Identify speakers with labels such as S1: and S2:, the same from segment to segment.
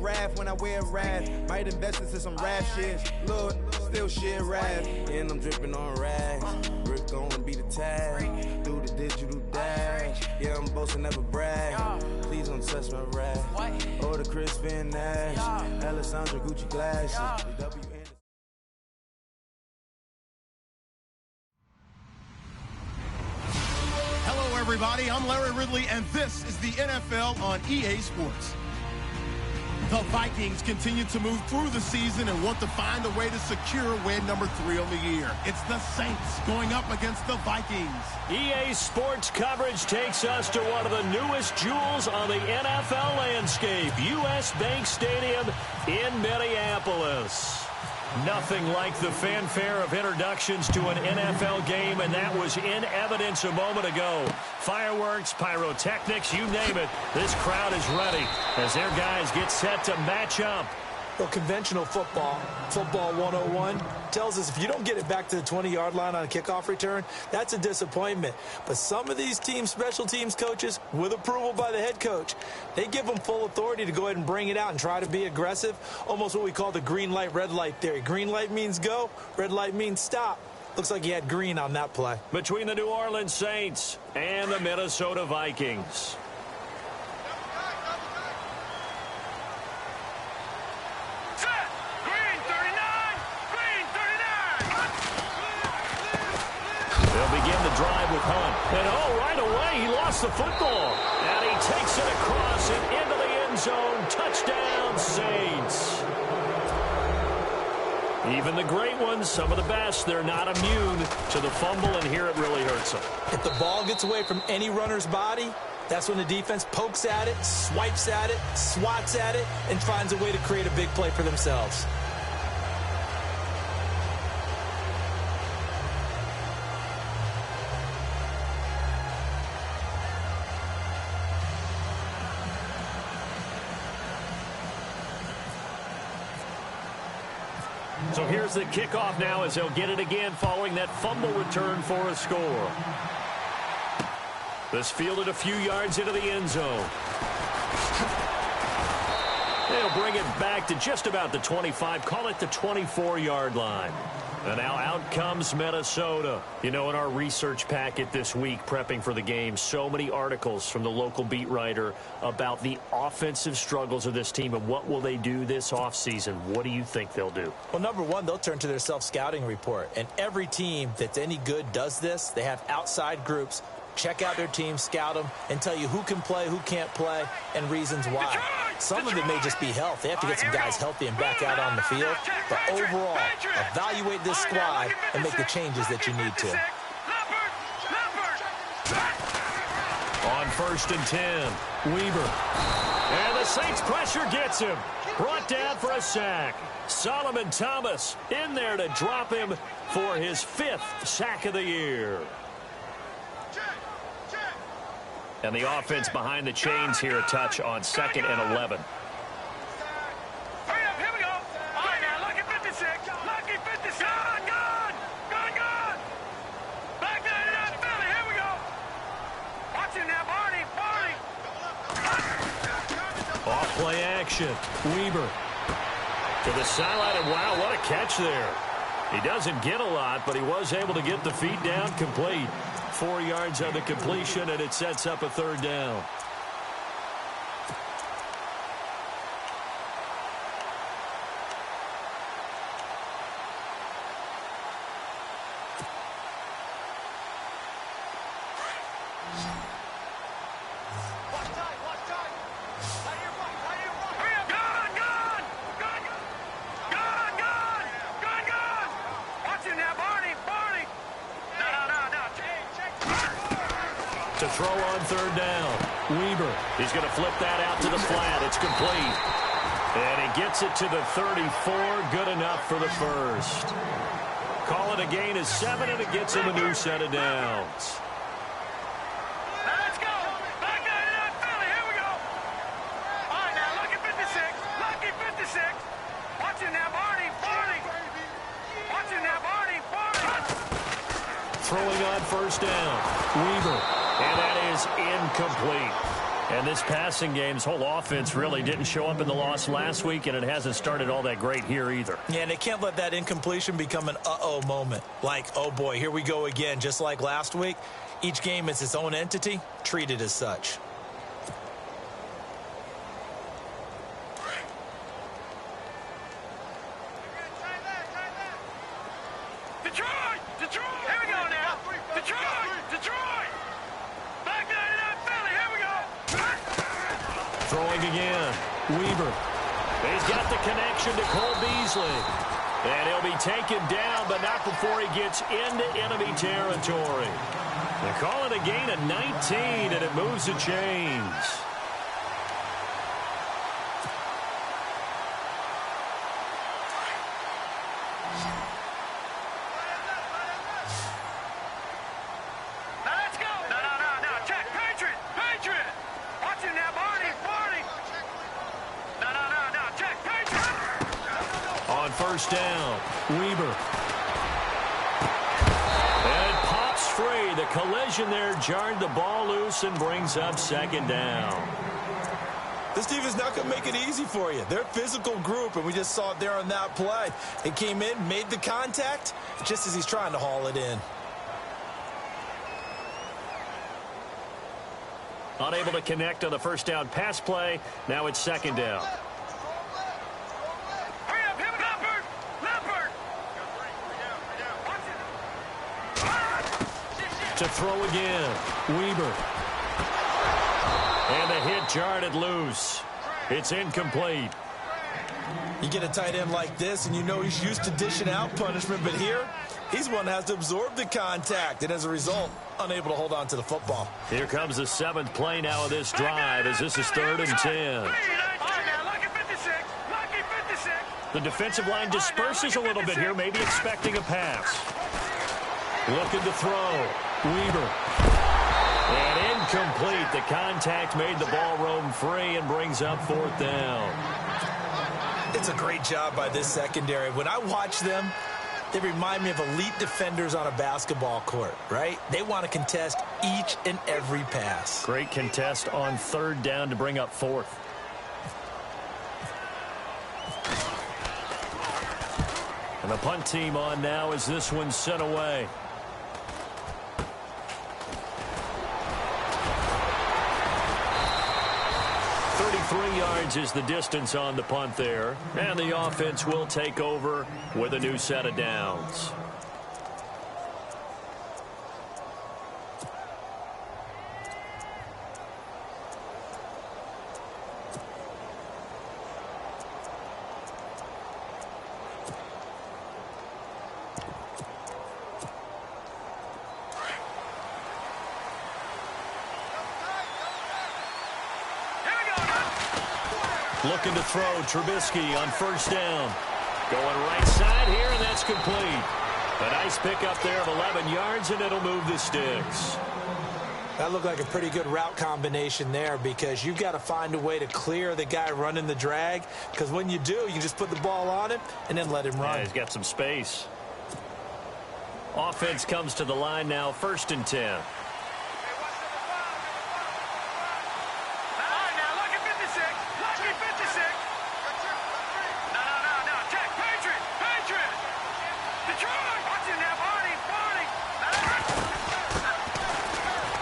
S1: wrath when I wear wrath. Might invest into some rap shit. Lord, still shit wrath. And I'm dripping on rags. Rick gonna be the tag. Do the digital dash. Yeah, I'm boasting, never brag. Please don't touch my rap. Or the Crispin Nash. Alessandra Gucci glasses.
S2: Hello, everybody. I'm Larry Ridley, and this is the NFL on EA Sports. The Vikings continue to move through the season and want to find a way to secure win number 3 on the year. It's the Saints going up against the Vikings.
S3: EA Sports coverage takes us to one of the newest jewels on the NFL landscape, US Bank Stadium in Minneapolis. Nothing like the fanfare of introductions to an NFL game, and that was in evidence a moment ago. Fireworks, pyrotechnics, you name it. This crowd is ready as their guys get set to match up.
S4: Well, conventional football 101, tells us if you don't get it back to the 20-yard line on a kickoff return, that's a disappointment. But some of these teams, special teams coaches, with approval by the head coach, they give them full authority to go ahead and bring it out and try to be aggressive, almost what we call the green light, red light theory. Green light means go, red light means stop. Looks like he had green on that play.
S3: Between the New Orleans Saints and the Minnesota Vikings. They'll begin the drive with Hunt. And right away, he lost the football. And he takes it across and into the end zone. Touchdown, Saints. Even the great ones, some of the best, they're not immune to the fumble, and here it really hurts them.
S4: If the ball gets away from any runner's body, that's when the defense pokes at it, swipes at it, swats at it, and finds a way to create a big play for themselves.
S3: So here's the kickoff now as they'll get it again following that fumble return for a score. This fielded a few yards into the end zone. They'll bring it back to just about the 25, call it the 24-yard line. And now out comes Minnesota. You know, in our research packet this week, prepping for the game, so many articles from the local beat writer about the offensive struggles of this team and what will they do this offseason. What do you think they'll do?
S4: Well, number one, they'll turn to their self-scouting report. And every team that's any good does this. They have outside groups. Check out their team, scout them, and tell you who can play, who can't play, and reasons why. Some of it may just be health. They have to get some guys healthy and back out on the field. But overall, evaluate this squad and make the changes that you need to.
S3: On 1st and 10, Weber. And the Saints pressure gets him. Brought down for a sack. Solomon Thomas in there to drop him for his 5th sack of the year. And the offense behind the chains here, a touch on 2nd and 11.
S5: Hurry up, here we go. All right, now, lucky 56. Lucky 56. Gone. Back down to Philly. Here we go. Watch him now, Barney.
S3: Off play action. Weber to the sideline, and wow, what a catch there. He doesn't get a lot, but he was able to get the feet down complete. 4 yards on the completion, and it sets up a 3rd down. To throw on 3rd down. Weber. He's going to flip that out to the flat. It's complete. And he gets it to the 34. Good enough for the 1st. Call it a gain of 7, and it gets him a new set of downs.
S5: Let's go. Back down to Philly. Here we go. All right, now, lucky 56. Lucky 56. Watch him now, Barney. Watch him now, Barney.
S3: Throwing on 1st down. Weber. And that is incomplete. And this passing game's whole offense really didn't show up in the loss last week, and it hasn't started all that great here either.
S4: Yeah, and they can't let that incompletion become an uh-oh moment. Like, oh boy, here we go again, just like last week. Each game is its own entity, treated as such.
S5: Detroit! Detroit! Here we go now! Detroit! Detroit! Back 99 Philly, here we go!
S3: Throwing again. Weaver. He's got the connection to Cole Beasley. And he'll be taken down, but not before he gets into enemy territory. They call it a gain of 19, and it moves the chains. First down, Weaver. And it pops free. The collision there jarred the ball loose and brings up second down.
S4: This team is not going to make it easy for you. They're a physical group, and we just saw it there on that play. It came in, made the contact, just as he's trying to haul it in.
S3: Unable to connect on the first down pass play. Now it's second down. To throw again, Weaver. And the hit jarred it loose. It's incomplete.
S4: You get a tight end like this, and you know he's used to dishing out punishment, but here, he's one that has to absorb the contact, and as a result, unable to hold on to the football.
S3: Here comes the seventh play now of this drive, as this is 3rd and 10. The defensive line disperses a little bit here, maybe expecting a pass. Looking to throw. Weaver. And incomplete. The contact made the ball roam free and brings up 4th down.
S4: It's a great job by this secondary. When I watch them, they remind me of elite defenders on a basketball court, right? They want to contest each and every pass.
S3: Great contest on 3rd down to bring up 4th. And the punt team on now as this one's sent away. 33 yards is the distance on the punt there. And the offense will take over with a new set of downs. Looking to throw, Trubisky on 1st down. Going right side here, and that's complete. A nice pickup there of 11 yards, and it'll move the sticks.
S4: That looked like a pretty good route combination there, because you've got to find a way to clear the guy running the drag, because when you do, you can just put the ball on him and then let him run.
S3: Yeah, he's got some space. Offense comes to the line now, 1st and 10.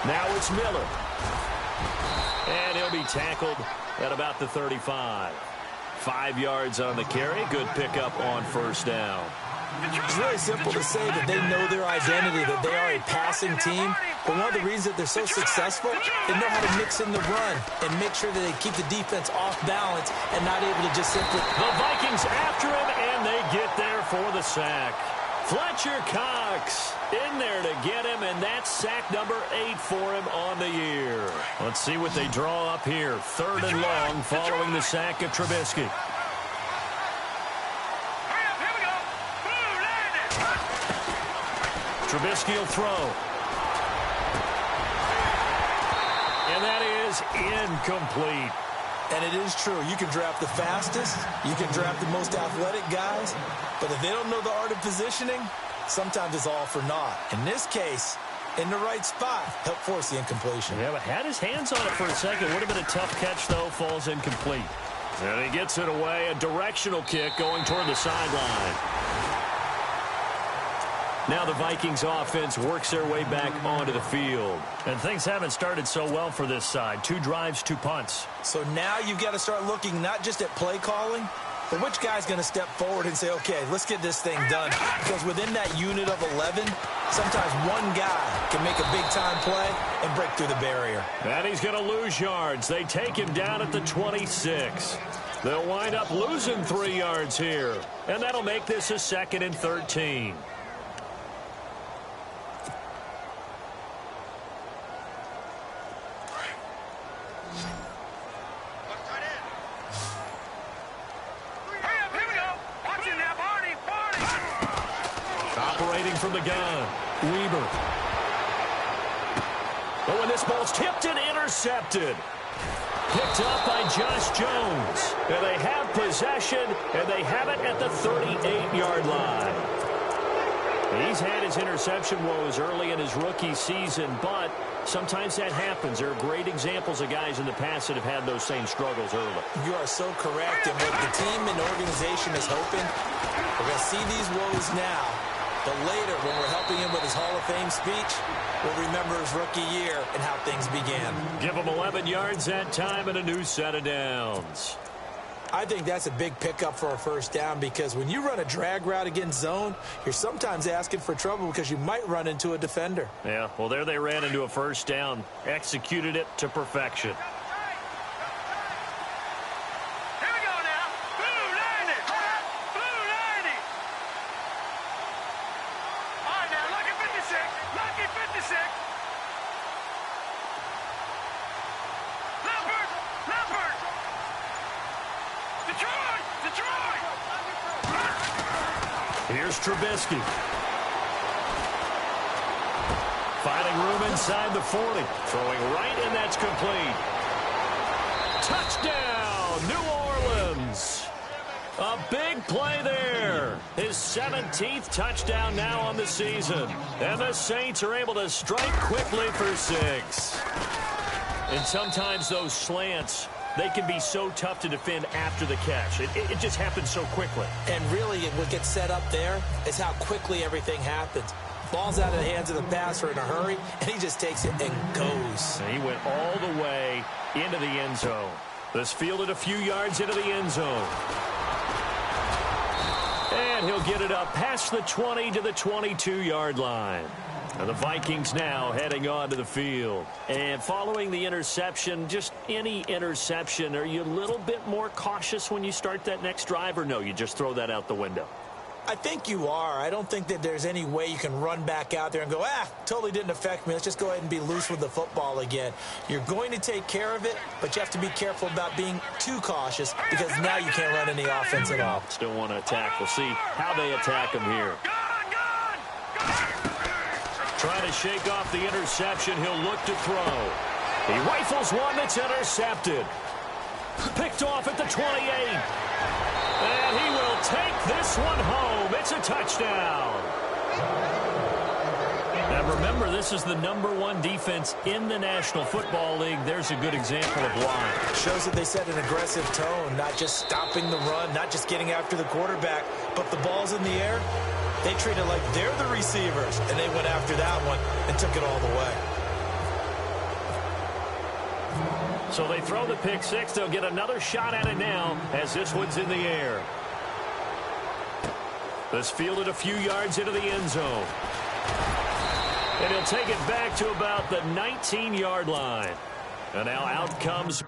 S3: Now it's Miller. And he'll be tackled at about the 35. 5 yards on the carry. Good pickup on 1st down.
S4: It's really simple to say that they know their identity, that they are a passing team. But one of the reasons that they're so successful, they know how to mix in the run and make sure that they keep the defense off balance and not able to just simply...
S3: The Vikings after him, and they get there for the sack. Fletcher Cox in there to get him, and that's sack number 8 for him on the year. Let's see what they draw up here. 3rd and long following the sack of Trubisky. Trubisky will throw. And that is incomplete.
S4: And it is true. You can draft the fastest. You can draft the most athletic guys. But if they don't know the art of positioning, sometimes it's all for naught. In this case, in the right spot. Helped force the incompletion.
S3: Yeah, but had his hands on it for a second. Would have been a tough catch, though. Falls incomplete. And he gets it away. A directional kick going toward the sideline. Now the Vikings offense works their way back onto the field. And things haven't started so well for this side. 2 drives, 2 punts.
S4: So now you've got to start looking not just at play calling, but which guy's going to step forward and say, okay, let's get this thing done. Because within that unit of 11, sometimes one guy can make a big-time play and break through the barrier.
S3: And he's going to lose yards. They take him down at the 26. They'll wind up losing 3 yards here. And that'll make this a 2nd and 13. Operating from the gun, Weber. Oh, and this ball's tipped and intercepted. Picked up by Josh Jones. And they have possession, and they have it at the 38-yard line. He's had his interception woes early in his rookie season, but sometimes that happens. There are great examples of guys in the past that have had those same struggles early.
S4: You are so correct. And what the team and organization is hoping, we're going to see these woes now. But later, when we're helping him with his Hall of Fame speech, we'll remember his rookie year and how things began.
S3: Give him 11 yards that time and a new set of downs.
S4: I think that's a big pickup for a first down because when you run a drag route against zone, you're sometimes asking for trouble because you might run into a defender.
S3: Yeah, well, there they ran into a first down, executed it to perfection. Here's Trubisky. Finding room inside the 40. Throwing right, and that's complete. Touchdown, New Orleans. A big play there. His 17th touchdown now on the season. And the Saints are able to strike quickly for 6. And sometimes those slants, they can be so tough to defend after the catch. It just happens so quickly. And really, what gets set up there is how quickly everything happens. Ball's out of the hands of the passer in a hurry, and he just takes it and goes. And he went all the way into the end zone. This fielded a few yards into the end zone. And he'll get it up past the 20 to the 22-yard line. And the Vikings now heading onto the field. And following the interception, just any interception, are you a little bit more cautious when you start that next drive, or no, you just throw that out the window? I think you are. I don't think that there's any way you can run back out there and go, totally didn't affect me. Let's just go ahead and be loose with the football again. You're going to take care of it, but you have to be careful about being too cautious because now you can't run any offense at all. Still want to attack. We'll see how they attack him here. Trying to shake off the interception. He'll look to throw. He rifles one that's intercepted. Picked off at the 28. And he will take this one home. It's a touchdown. And remember, this is the #1 defense in the National Football League. There's a good example of why. Shows that they set an aggressive tone, not just stopping the run, not just getting after the quarterback, but the ball's in the air. They treat it like they're the receivers, and they went after that one and took it all the way. So they throw the pick six. They'll get another shot at it now as this one's in the air. This fielded a few yards into the end zone. And he'll take it back to about the 19-yard line. And now out comes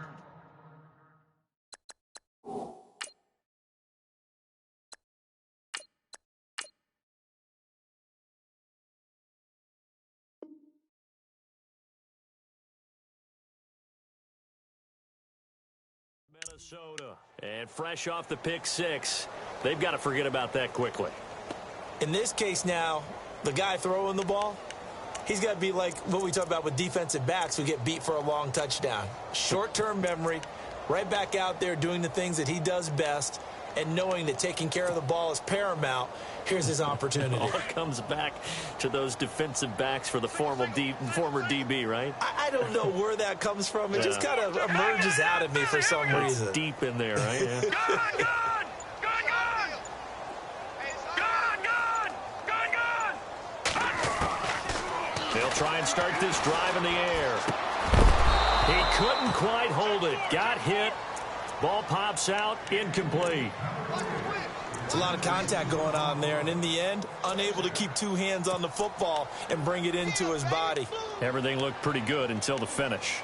S3: Minnesota. And fresh off the pick six, they've got to forget about that quickly. In this case now, the guy throwing the ball, he's got to be like what we talk about with defensive backs who get beat for a long touchdown. Short-term memory, right back out there doing the things that he does best,
S4: and knowing that taking care of the ball is paramount, here's his opportunity.
S3: It all comes back to those defensive backs for the former DB, right?
S4: I don't know where that comes from. It just kind of emerges out of me for some reason.
S3: It's deep in there, right? Yeah. They'll try and start this drive in the air. He couldn't quite hold it. Got hit. Ball pops out. Incomplete.
S4: It's a lot of contact going on there, and in the end, unable to keep two hands on the football and bring it into his body.
S3: Everything looked pretty good until the finish.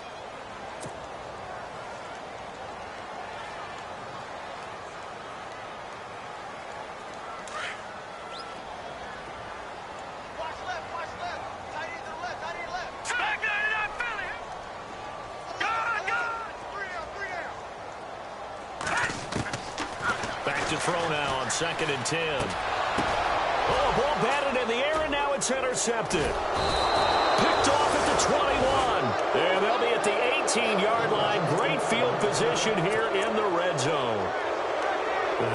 S5: To
S3: throw now on 2nd and 10. Oh, ball batted in the air, and now it's intercepted. Picked off at the 21. And they'll be at the 18-yard line. Great field position here in the red zone.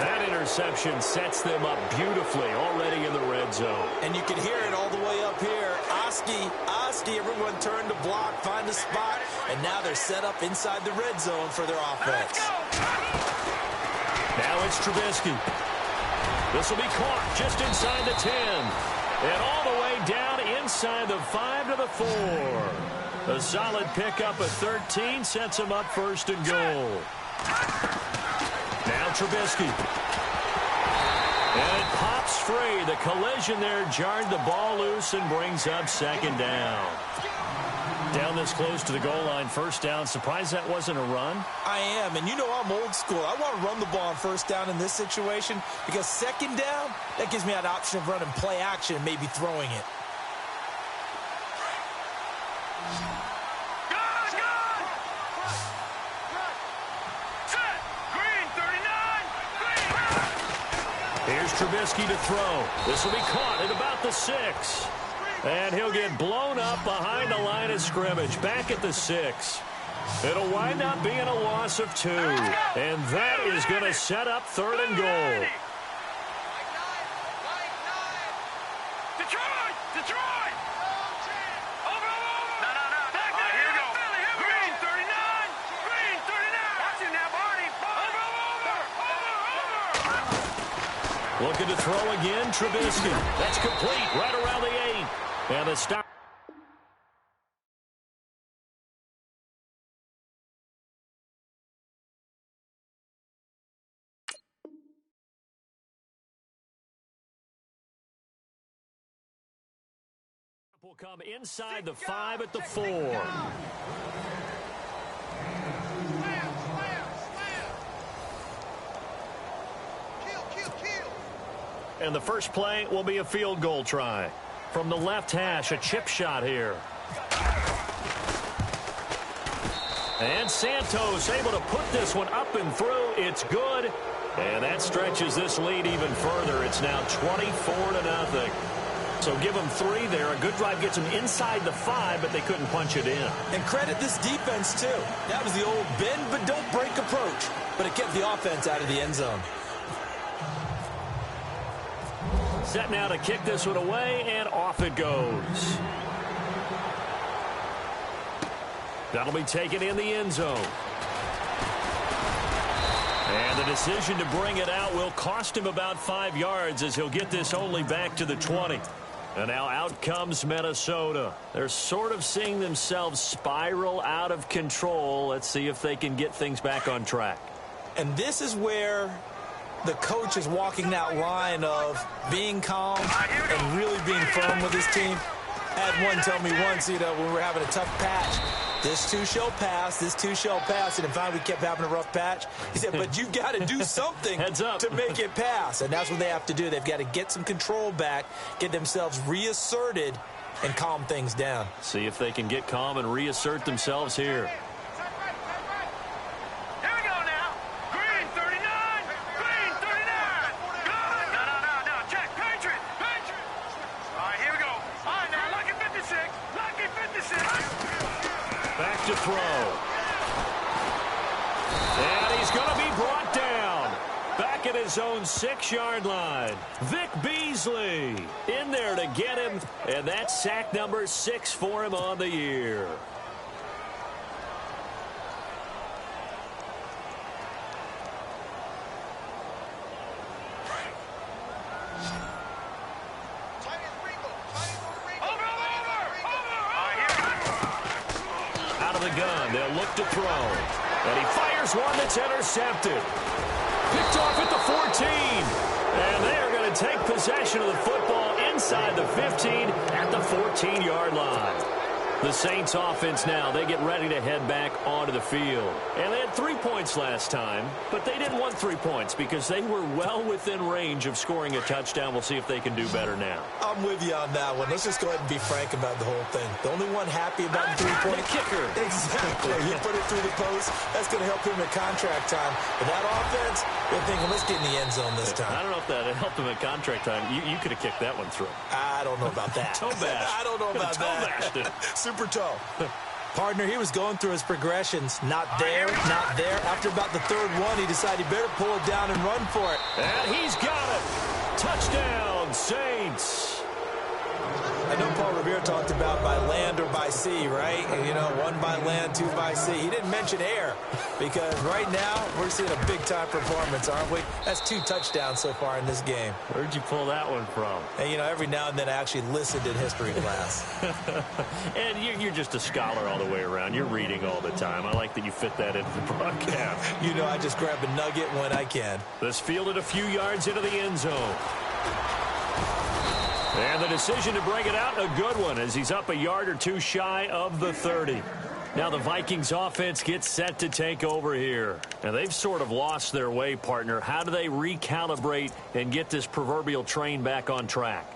S3: That interception sets them up beautifully already in the red zone.
S4: And you can hear it all the way up here. Oski, everyone turned to block, find a spot, and now they're set up inside the red zone for their offense.
S3: Now it's Trubisky. This will be caught just inside the 10. And all the way down inside the 5 to the 4. A solid pickup of 13 sets him up 1st and goal. Now Trubisky. And it pops free. The collision there jarred the ball loose and brings up 2nd down. Down this close to the goal line, 1st down. Surprised that wasn't a run?
S4: I am, and you know I'm old school. I want to run the ball on 1st down in this situation because 2nd down, that gives me an option of running play action and maybe throwing it.
S3: Here's Trubisky to throw. This will be caught at about the 6. And he'll get blown up behind the line of scrimmage, back at the 6. It'll wind up being a loss of 2. And that is going to set up 3rd and goal.
S5: Detroit! Over! No. Back there, here we go. Green 39! Green 39! Watch it now, Barney! Over!
S3: Looking to throw again, Trubisky. That's complete, right around the 8. And a stop. Will come inside the 5 at the 4. And the first play will be a field goal try. From the left hash, a chip shot here. And Santos able to put this one up and through. It's good. And that stretches this lead even further. It's now 24-0. So give them 3 there. A good drive gets them inside the 5, but they couldn't punch it in.
S4: And credit this defense, too. That was the old bend but don't break approach. But it kept the offense out of the end zone.
S3: Set now to kick this one away, and off it goes. That'll be taken in the end zone. And the decision to bring it out will cost him about 5 yards as he'll get this only back to the 20. And now out comes Minnesota. They're sort of seeing themselves spiral out of control. Let's see if they can get things back on track.
S4: And this is where the coach is walking that line of being calm and really being firm with his team. I had one tell me once, when we were having a tough patch, this too shall pass, this too shall pass. And finally we kept having a rough patch. He said, but you've got to do something
S3: Heads up.
S4: to make it pass. And that's what they have to do. They've got to get some control back, get themselves reasserted, and calm things down.
S3: See if they can get calm and reassert themselves here. To throw. And he's going to be brought down. Back back at his own 6-yard line. Vic Beasley in there to get him, and that's sack number 6 for him on the year. Gun. They'll look to throw. And he fires one that's intercepted. Picked off at the 14. And they are going to take possession of the football inside the 15 at the 14-yard line. The Saints offense now, they get ready to head back onto the field. And they had 3 points last time, but they didn't want 3 points because they were well within range of scoring a touchdown. We'll see if they can do better now.
S4: I'm with you on that one. Let's just go ahead and be frank about the whole thing. The only one happy about the 3-point
S3: kicker.
S4: Exactly. He put it through the post. That's going to help him at contract time. But that offense, they're thinking, let's get in the end zone this time.
S3: I don't know if that helped him at contract time. You could have kicked that one through.
S4: I don't know about that.
S3: Toe bash.
S4: I don't know about that.
S3: Toe bashed it.
S4: Super toe. Partner, he was going through his progressions. Not there, not there. After about the third one, he decided he better pull it down and run for it.
S3: And he's got it. Touchdown, Saints.
S4: I know Paul Revere talked about by land or by sea, right? And, you know, 1 by land, 2 by sea. He didn't mention air because right now we're seeing a big-time performance, aren't we? That's 2 touchdowns so far in this game.
S3: Where'd you pull that one from?
S4: And, you know, every now and then I actually listened in history class.
S3: And you're just a scholar all the way around. You're reading all the time. I like that you fit that into the broadcast.
S4: You know, I just grab a nugget when I can.
S3: This fielded a few yards into the end zone. And the decision to bring it out, a good one, as he's up a yard or 2 shy of the 30. Now the Vikings offense gets set to take over here. Now they've sort of lost their way, partner. How do they recalibrate and get this proverbial train back on track?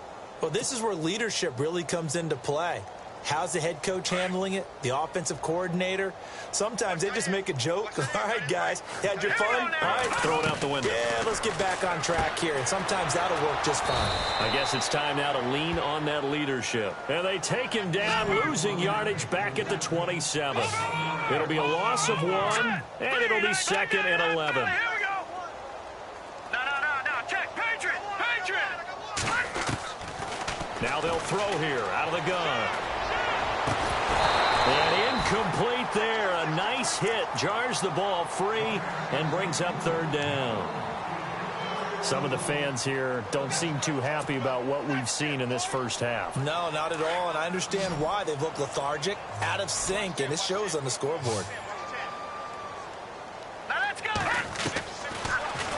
S4: Well, this is where leadership really comes into play. How's the head coach handling it? The offensive coordinator? Sometimes they just make a joke. All right, guys, you had your fun? All right.
S3: Throw it out the window.
S4: Yeah, let's get back on track here. And sometimes that'll work just fine.
S3: I guess it's time now to lean on that leadership. And they take him down, losing yardage back at the 27. It'll be a loss of 1, and it'll be 2nd and 11.
S5: Here we go. No. Check. Patriot.
S3: Now they'll throw here out of the gun. And incomplete there. A nice hit. Jars the ball free and brings up 3rd down. Some of the fans here don't seem too happy about what we've seen in this first half.
S4: No, not at all. And I understand why. They've looked lethargic, out of sync, and it shows on the scoreboard.
S5: Now let's go.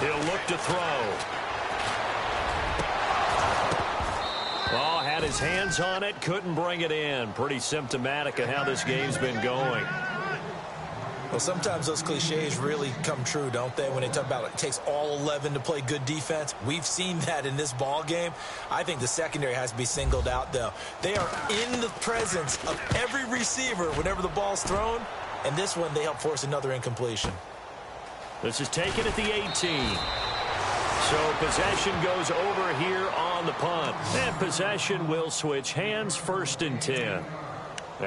S3: He'll look to throw. Oh, had his hands on it, couldn't bring it in. Pretty symptomatic of how this game's been going.
S4: Well, sometimes those cliches really come true, don't they? When they talk about it takes all 11 to play good defense. We've seen that in this ball game. I think the secondary has to be singled out, though. They are in the presence of every receiver whenever the ball's thrown. And this one, they help force another incompletion.
S3: This is taken at the 18. So possession goes over here on the punt. And possession will switch hands, 1st and 10.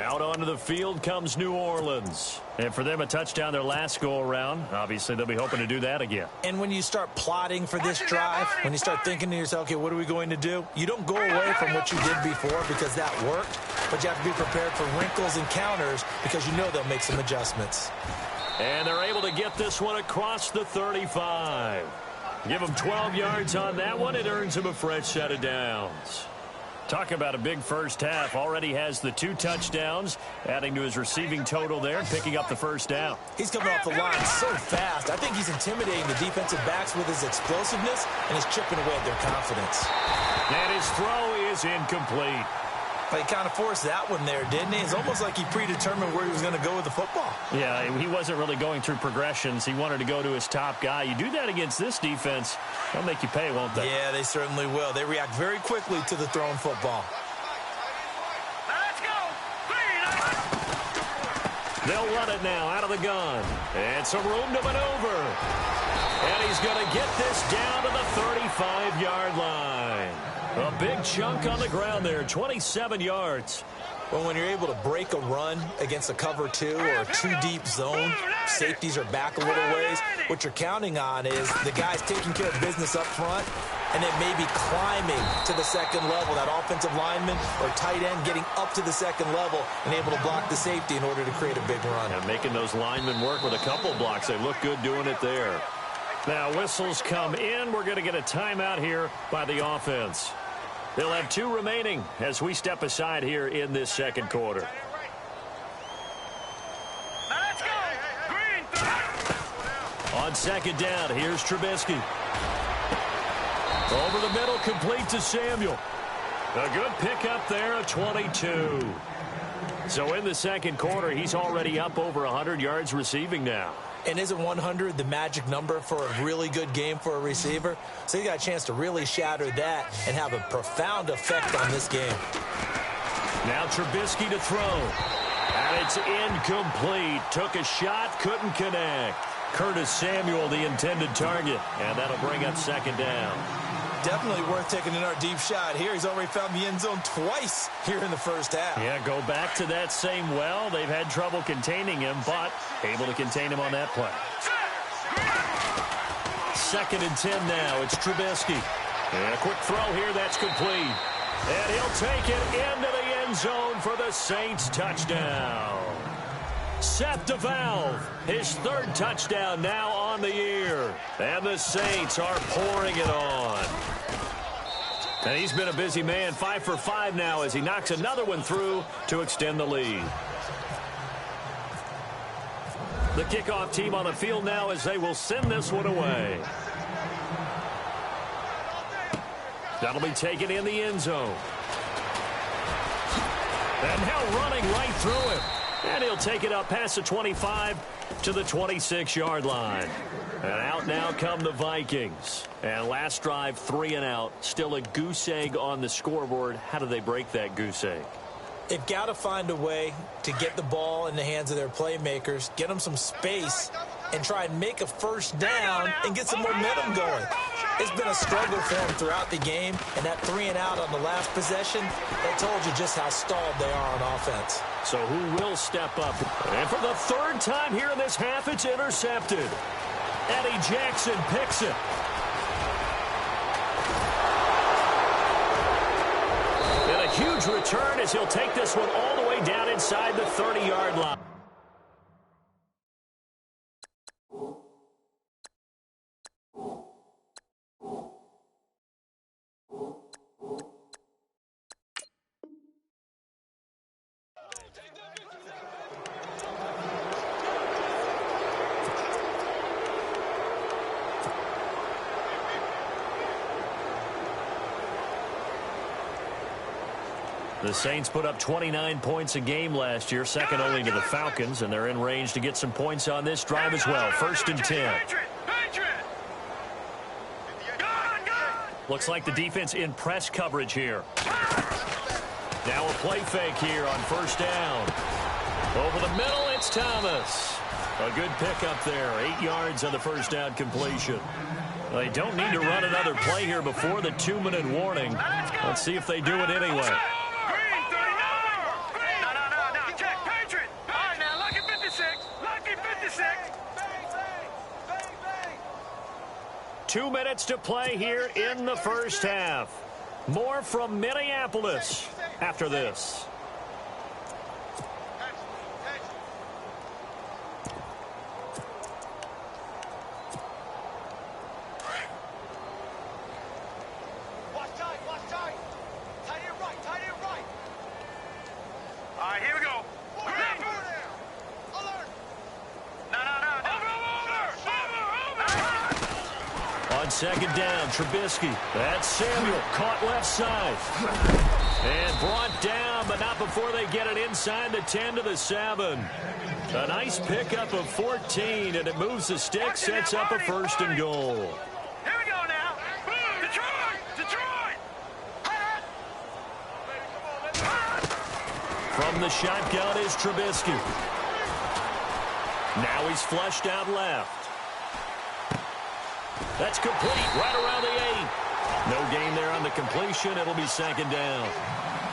S3: Out onto the field comes New Orleans. And for them, a touchdown their last go-around. Obviously, they'll be hoping to do that again.
S4: And when you start plotting for this drive, when you start thinking to yourself, okay, what are we going to do? You don't go away from what you did before because that worked. But you have to be prepared for wrinkles and counters because you know they'll make some adjustments.
S3: And they're able to get this one across the 35. Give him 12 yards on that one. It earns him a fresh set of downs. Talk about a big first half. Already has the 2 touchdowns, adding to his receiving total there, picking up the 1st down.
S4: He's coming off the line so fast. I think he's intimidating the defensive backs with his explosiveness, and he's chipping away at their confidence.
S3: And his throw is incomplete.
S4: But he kind of forced that one there, didn't he? It's almost like he predetermined where he was going to go with the football.
S3: Yeah, he wasn't really going through progressions. He wanted to go to his top guy. You do that against this defense, they'll make you pay, won't they?
S4: Yeah, they certainly will. They react very quickly to the thrown football.
S5: Now let's go.
S3: They'll run it now out of the gun. And some room to maneuver. And he's going to get this down to the 35-yard line. A big chunk on the ground there, 27 yards.
S4: Well, when you're able to break a run against a cover 2 or a 2-deep zone, safeties are back a little ways. What you're counting on is the guys taking care of business up front and then maybe climbing to the second level, that offensive lineman or tight end getting up to the second level and able to block the safety in order to create a big run.
S3: And making those linemen work with a couple blocks. They look good doing it there. Now whistles come in. We're going to get a timeout here by the offense. They'll have 2 remaining as we step aside here in this second quarter.
S5: Now let's go. Green.
S3: On second down, here's Trubisky. Over the middle, complete to Samuel. A good pickup there, a 22. So in the second quarter, he's already up over 100 yards receiving now.
S4: And isn't 100 the magic number for a really good game for a receiver? So he got a chance to really shatter that and have a profound effect on this game.
S3: Now Trubisky to throw. And it's incomplete. Took a shot, couldn't connect. Curtis Samuel, the intended target. And that'll bring up second down.
S4: Definitely worth taking another deep shot here. He's already found the end zone twice here in the first half.
S3: Yeah, go back to that same well. They've had trouble containing him, but able to contain him on that play. Second and 10 now. It's Trubisky. And a quick throw here. That's complete. And he'll take it into the end zone for the Saints touchdown. Seth DeValve, his 3rd touchdown now on the year. And the Saints are pouring it on. And he's been a busy man, 5 for 5 now as he knocks another one through to extend the lead. The kickoff team on the field now as they will send this one away. That'll be taken in the end zone. And now running right through him. And he'll take it up past the 25 to the 26-yard line. And out now come the Vikings. And last drive, 3 and out. Still a goose egg on the scoreboard. How do they break that goose egg?
S4: They've got to find a way to get the ball in the hands of their playmakers, get them some space, and try and make a first down and get some momentum going. It's been a struggle for them throughout the game, and that 3 and out on the last possession, that told you just how stalled they are on offense.
S3: So who will step up? And for the 3rd time here in this half, it's intercepted. Eddie Jackson picks it. And a huge return as he'll take this one all the way down inside the 30-yard line. The Saints put up 29 points a game last year, second only to the Falcons, and they're in range to get some points on this drive as well. 1st and 10. Looks like the defense in press coverage here. Now a play fake here on 1st down. Over the middle, it's Thomas. A good pickup there, 8 yards on the 1st down completion. They don't need to run another play here before the 2-minute warning. Let's see if they do it anyway. 2 minutes to play here in the first half. More from Minneapolis after this.
S5: Watch tight. Tight end right. All right, here we go. Alert. No.
S3: On second down, Trubisky. That's Samuel, caught left side. And brought down, but not before they get it inside the 10 to the 7. A nice pickup of 14, and it moves the stick, sets up a 1st and goal.
S5: Here we go now. Detroit.
S3: From the shotgun is Trubisky. Now he's flushed out left. That's complete right around the 8. No gain there on the completion. It'll be second down.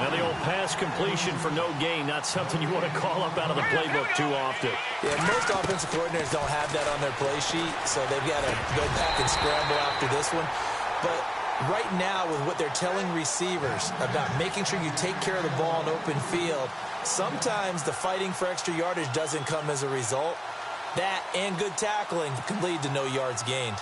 S3: Now, the old pass completion for no gain, not something you want to call up out of the playbook too often.
S4: Yeah, most offensive coordinators don't have that on their play sheet, so they've got to go back and scramble after this one. But right now, with what they're telling receivers about making sure you take care of the ball in open field, sometimes the fighting for extra yardage doesn't come as a result. That and good tackling can lead to no yards gained.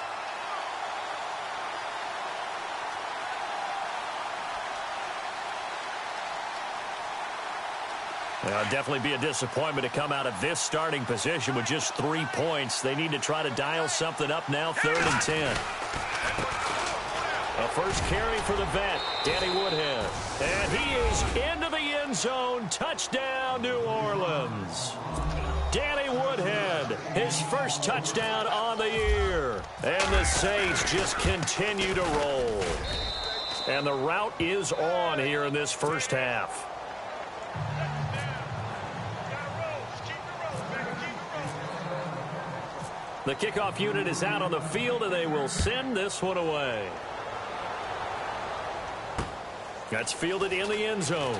S3: It'll definitely be a disappointment to come out of this starting position with just 3 points. They need to try to dial something up now, 3rd and 10. A first carry for the vet, Danny Woodhead. And he is into the end zone. Touchdown, New Orleans. Danny Woodhead, his first touchdown on the year. And the Saints just continue to roll. And the route is on here in this first half. The kickoff unit is out on the field, and they will send this one away. That's fielded in the end zone.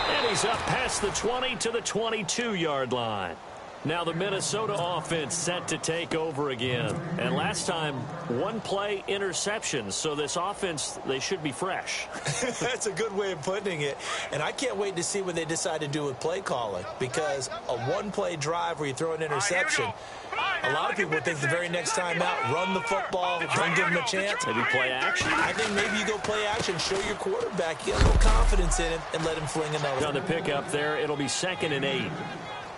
S3: And he's up past the 20 to the 22-yard line. Now the Minnesota offense set to take over again. And last time, one-play interceptions. So this offense, they should be fresh.
S4: That's a good way of putting it. And I can't wait to see what they decide to do with play calling. Because a one-play drive where you throw an interception, a lot of people would think the very next time out, run the football, don't give them a chance.
S3: Maybe play action.
S4: I think maybe you go play action, show your quarterback, get a little confidence in him, and let him fling another one.
S3: On the pickup there, it'll be 2nd and 8.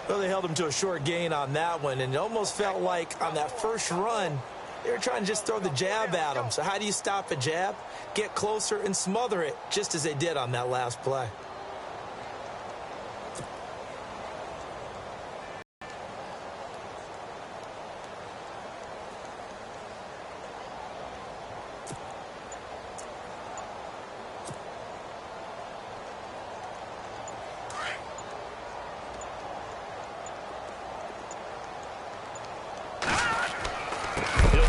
S4: Well, they held him to a short gain on that one, and it almost felt like on that first run, they were trying to just throw the jab at him. So how do you stop a jab? Get closer and smother it, just as they did on that last play.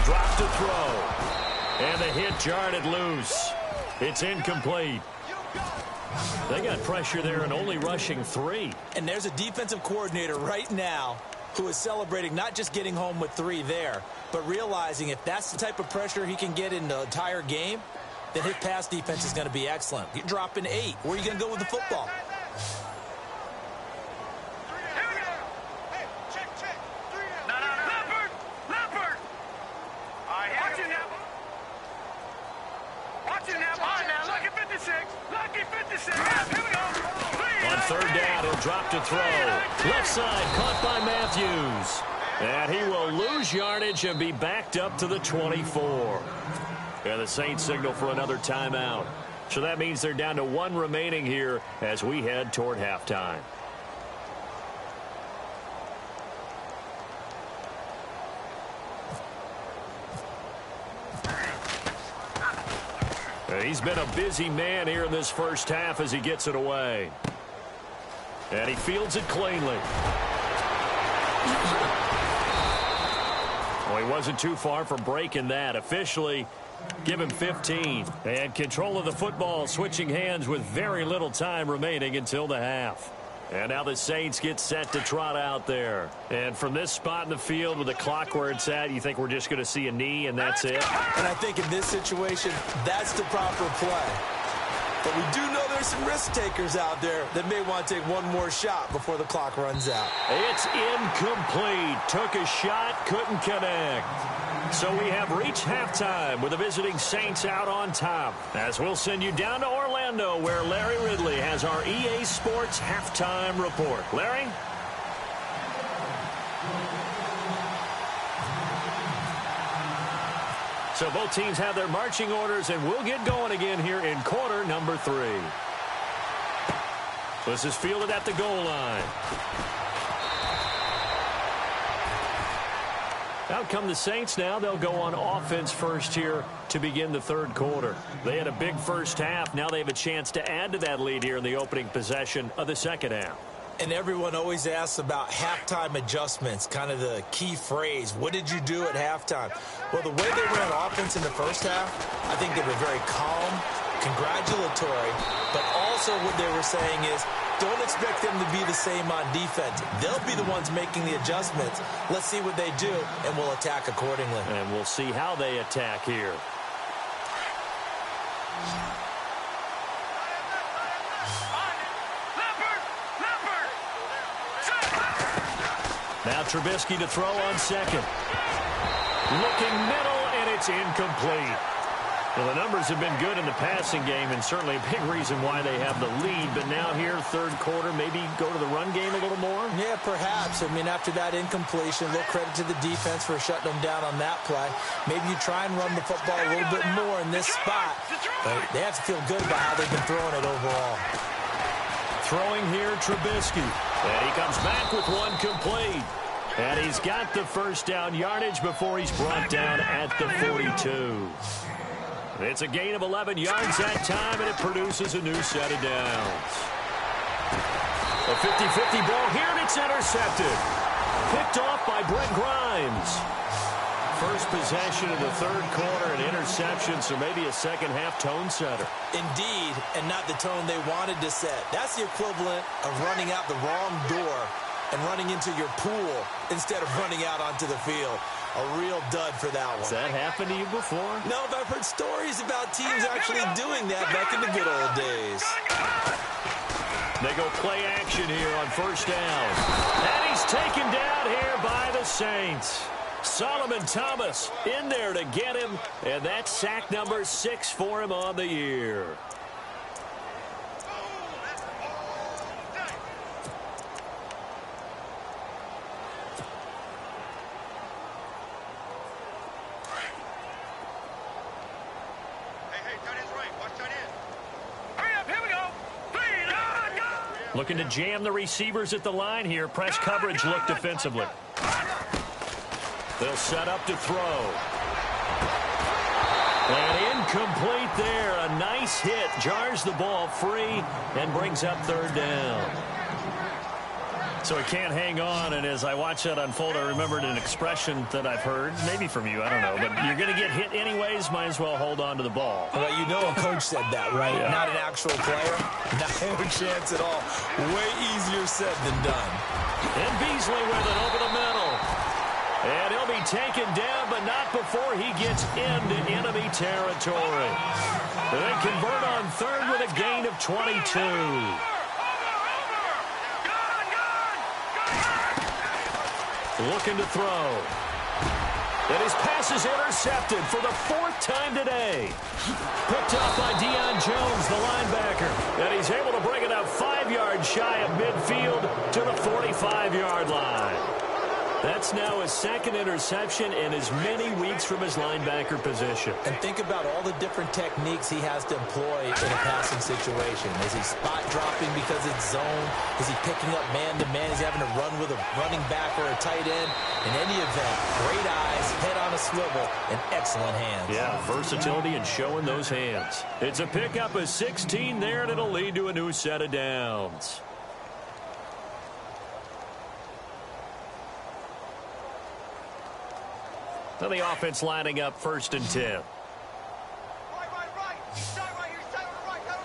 S3: Drop to throw. And the hit jarred it loose. It's incomplete. They got pressure there and only rushing 3.
S4: And there's a defensive coordinator right now who is celebrating not just getting home with 3 there, but realizing if that's the type of pressure he can get in the entire game, then his pass defense is going to be excellent. You're dropping 8. Where are you going to go with the football?
S3: On 3rd down, he'll drop to throw. Left side, caught by Matthews. And he will lose yardage and be backed up to the 24. And the Saints signal for another timeout. So that means they're down to 1 remaining here as we head toward halftime. He's been a busy man here in this first half as he gets it away. And he fields it cleanly. Well, he wasn't too far from breaking that. Officially, give him 15. And control of the football, switching hands with very little time remaining until the half. And now the Saints get set to trot out there. And from this spot in the field with the clock where it's at, you think we're just going to see a knee and that's it?
S4: And I think in this situation, that's the proper play. But we do know there's some risk takers out there that may want to take one more shot before the clock runs out.
S3: It's incomplete. Took a shot, couldn't connect. So we have reached halftime with the visiting Saints out on top. As we'll send you down to Orlando where Larry Ridley has our EA Sports halftime report. Larry? So both teams have their marching orders, and we'll get going again here in quarter number 3. This is fielded at the goal line. Out come the Saints now. They'll go on offense first here to begin the 3rd quarter. They had a big first half. Now they have a chance to add to that lead here in the opening possession of the 2nd half.
S4: And everyone always asks about halftime adjustments, kind of the key phrase. What did you do at halftime? Well, the way they ran offense in the first half, I think they were very calm, congratulatory, but also what they were saying is, don't expect them to be the same on defense. They'll be the ones making the adjustments. Let's see what they do, and we'll attack accordingly.
S3: And we'll see how they attack here. Now Trubisky to throw on second. Looking middle, and it's incomplete. Well, the numbers have been good in the passing game, and certainly a big reason why they have the lead. But now here, third quarter, maybe go to the run game a little more?
S4: Yeah, perhaps. I mean, after that incompletion, a little credit to the defense for shutting them down on that play. Maybe you try and run the football a little bit more in this spot. But they have to feel good about how they've been throwing it overall.
S3: Throwing here, Trubisky. And he comes back with one complete. And he's got the first down yardage before he's brought down at the 42. It's a gain of 11 yards that time, and it produces a new set of downs. A 50-50 ball here, and it's intercepted. Picked off by Brent Grimes. First possession of the third quarter, an interception, so maybe a second-half tone setter.
S4: Indeed, and not the tone they wanted to set. That's the equivalent of running out the wrong door and running into your pool instead of running out onto the field. A real dud for that one.
S3: Has that happened to you before?
S4: No, but I've heard stories about teams actually doing that back in the good old days.
S3: They go play action here on first down. And he's taken down here by the Saints. Solomon Thomas in there to get him, and that's sack number 6 for him on the year. Looking to jam the receivers at the line here. Press coverage look defensively. They'll set up to throw. And incomplete there. A nice hit. Jars the ball free and brings up third down. So he can't hang on, and as I watch that unfold, I remembered an expression that I've heard, maybe from you, I don't know, but you're going to get hit anyways, might as well hold on to the ball.
S4: Well, you know a coach said that, right?
S3: Yeah.
S4: Not an actual player. No chance at all. Way easier said than done.
S3: And Beasley with it over the middle. And he'll be taken down, but not before he gets into enemy territory. They convert on third with a gain of 22. Looking to throw. And his pass is intercepted for the 4th time today. Picked up by Deion Jones, the linebacker. And he's able to bring it up 5 yards shy of midfield to the 45-yard line. That's now his second interception in as many weeks from his linebacker position.
S4: And think about all the different techniques he has to employ in a passing situation. Is he spot dropping because it's zone? Is he picking up man-to-man? Is he having to run with a running back or a tight end? In any event, great eyes, head on a swivel, and excellent hands.
S3: Yeah, versatility and showing those hands. It's a pickup of 16 there, and it'll lead to a new set of downs. Now the offense lining up 1st and 10.
S5: Right. Start right here. Start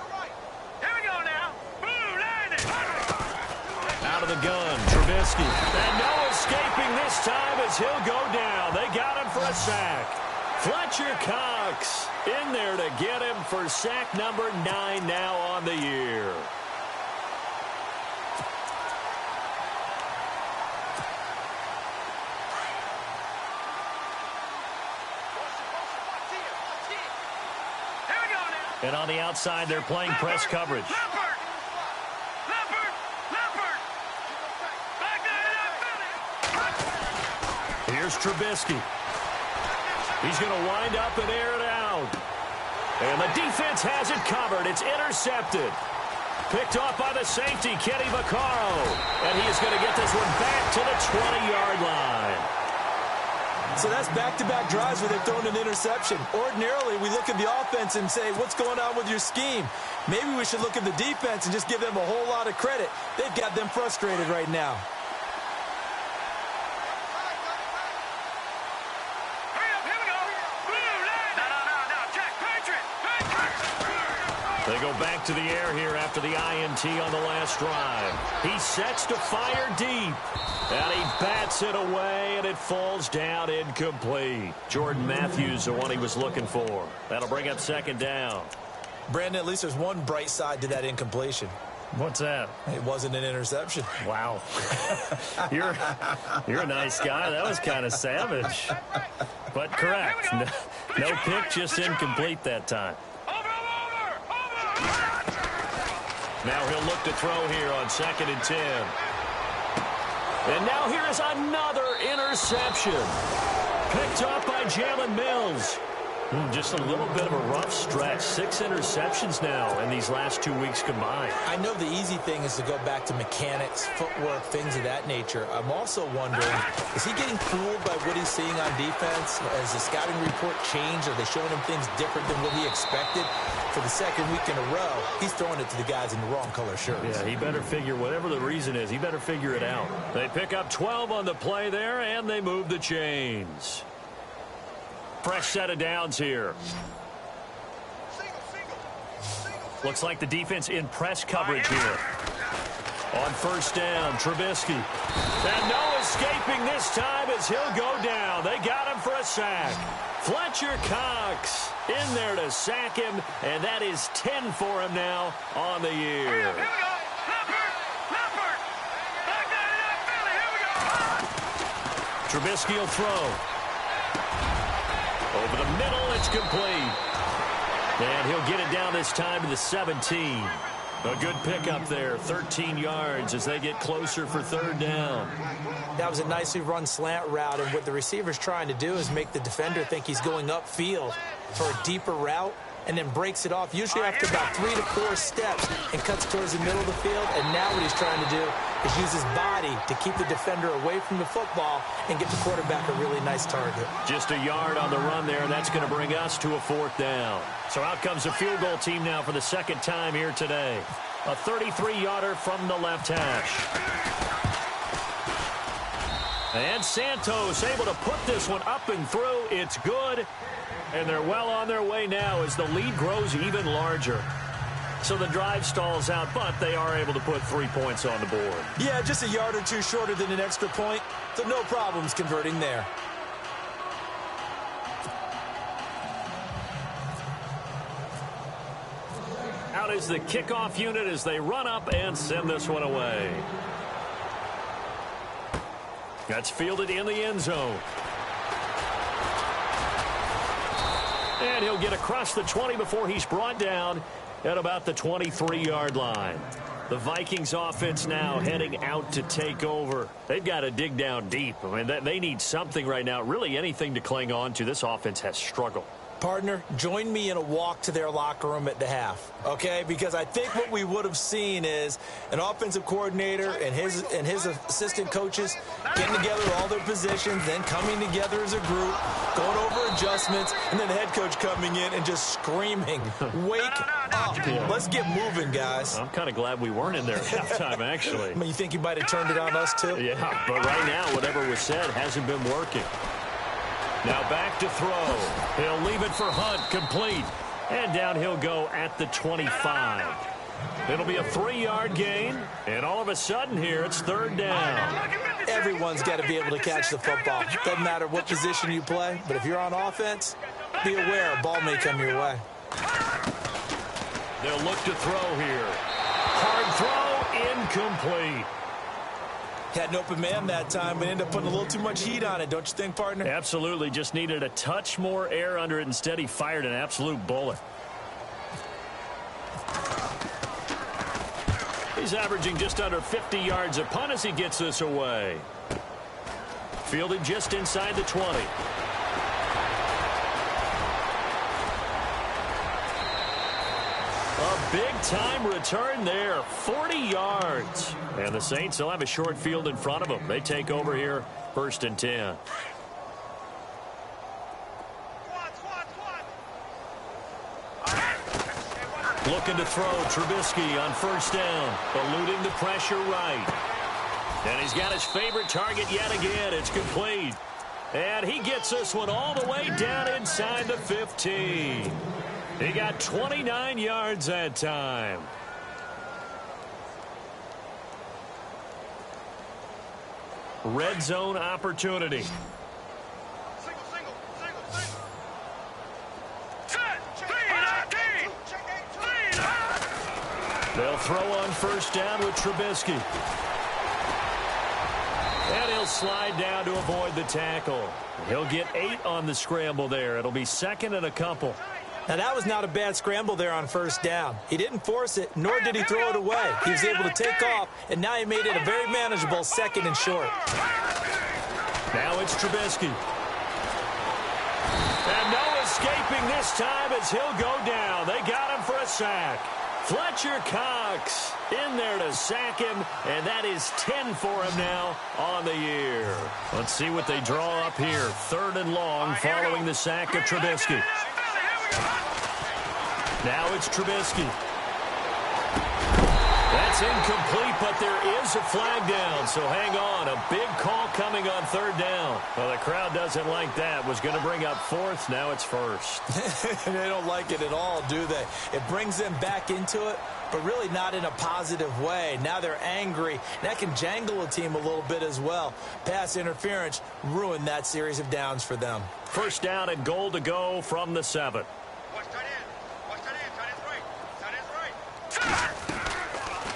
S5: right. Here we go now. Boom, landed.
S3: Out of the gun, Trubisky. And no escaping this time as he'll go down. They got him for a sack. Fletcher Cox in there to get him for sack number 9 now on the year. And on the outside, they're playing press coverage.
S5: Leopard.
S3: Here's Trubisky. He's going to wind up and air it out. And the defense has it covered. It's intercepted. Picked off by the safety, Kenny Vaccaro. And he is going to get this one back to the 20-yard line.
S4: So that's back-to-back drives where they've thrown an interception. Ordinarily, we look at the offense and say, what's going on with your scheme? Maybe we should look at the defense and just give them a whole lot of credit. They've got them frustrated right now.
S3: They go back to the air here after the INT on the last drive. He sets to fire deep. And he bats it away, and it falls down incomplete. Jordan Matthews, the one he was looking for. That'll bring up second down.
S4: Brandon, at least there's one bright side to that incompletion.
S3: What's that?
S4: It wasn't an interception.
S3: Wow. You're a nice guy. That was kind of savage. But correct. No pick, just incomplete that time. Now he'll look to throw here on 2nd and 10. And now here is another interception. Picked up by Jalen Mills. Just a little bit of a rough stretch. 6 interceptions now in these last 2 weeks combined.
S4: I know the easy thing is to go back to mechanics, footwork, things of that nature. I'm also wondering, is he getting fooled by what he's seeing on defense? Has the scouting report changed? Are they showing him things different than what he expected? For the second week in a row, he's throwing it to the guys in the wrong color shirts.
S3: Yeah, he better figure, whatever the reason is, he better figure it out. They pick up 12 on the play there, and they move the chains. Fresh set of downs here. Looks like the defense in press coverage here. On first down, Trubisky. And no escaping this time as he'll go down. They got him for a sack. Fletcher Cox in there to sack him, and that is 10 for him now on the year. Trubisky will throw. Over the middle, it's complete. And he'll get it down this time to the 17. A good pickup there, 13 yards as they get closer for third down.
S4: That was a nicely run slant route, and what the receiver's trying to do is make the defender think he's going upfield for a deeper route, and then breaks it off, usually after about 3 to 4 steps, and cuts towards the middle of the field. And now what he's trying to do is use his body to keep the defender away from the football and get the quarterback a really nice target.
S3: Just a yard on the run there, and that's going to bring us to a 4th down. So out comes the field goal team now for the second time here today. A 33-yarder from the left hash. And Santos able to put this one up and through. It's good. And they're well on their way now as the lead grows even larger. So the drive stalls out, but they are able to put 3 points on the board.
S4: Yeah, just a yard or two shorter than an extra point, so no problems converting there.
S3: Out is the kickoff unit as they run up and send this one away. That's fielded in the end zone. And he'll get across the 20 before he's brought down at about the 23-yard line. The Vikings offense now heading out to take over. They've got to dig down deep. I mean, they need something right now, really anything to cling on to. This offense has struggled.
S4: Partner, join me in a walk to their locker room at the half, okay? Because I think what we would have seen is an offensive coordinator and his assistant coaches getting together all their positions, then coming together as a group, going over adjustments, and then the head coach coming in and just screaming, wake up. Yeah. Let's get moving, guys.
S3: I'm kind of glad we weren't in there at halftime, actually.
S4: I mean, you think he might have turned it on us, too?
S3: Yeah, but right now, whatever was said hasn't been working. Now back to throw. He'll leave it for Hunt, complete. And down he'll go at the 25. It'll be a 3-yard gain. And all of a sudden here, it's third down.
S4: Everyone's got to be able to catch the football. Doesn't matter what position you play, but if you're on offense, be aware a ball may come your way.
S3: They'll look to throw here. Hard throw, incomplete.
S4: Had an open man that time, but ended up putting a little too much heat on it, don't you think, partner?
S3: Absolutely. Just needed a touch more air under it. Instead, he fired an absolute bullet. He's averaging just under 50 yards a punt as he gets this away. Fielded just inside the 20. A big-time return there, 40 yards. And the Saints will have a short field in front of them. They take over here, 1st and 10. Looking to throw. Trubisky on first down. Eluding the pressure right. And he's got his favorite target yet again. It's complete. And he gets this one all the way down inside the 15. He got 29 yards that time. Red zone opportunity. They'll throw on first down with Trubisky. And he'll slide down to avoid the tackle. He'll get 8 on the scramble there. It'll be second and a couple.
S4: Now, that was not a bad scramble there on first down. He didn't force it, nor did he throw it away. He was able to take off, and now he made it a very manageable second and short.
S3: Now it's Trubisky. And no escaping this time as he'll go down. They got him for a sack. Fletcher Cox in there to sack him, and that is 10 for him now on the year. Let's see what they draw up here. Third and long following the sack of Trubisky. Now it's Trubisky. That's incomplete, but there is a flag down, so hang on. A big call coming on third down. Well, the crowd doesn't like that. Was going to bring up fourth. Now it's first.
S4: They don't like it at all, do they? It brings them back into it, but really not in a positive way. Now they're angry. That can jangle a team a little bit as well. Pass interference ruined that series of downs for them.
S3: First down and goal to go from the 7.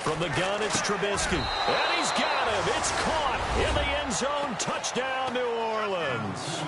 S3: From the gun, it's Trubisky. And he's got him. It's caught in the end zone. Touchdown, New Orleans.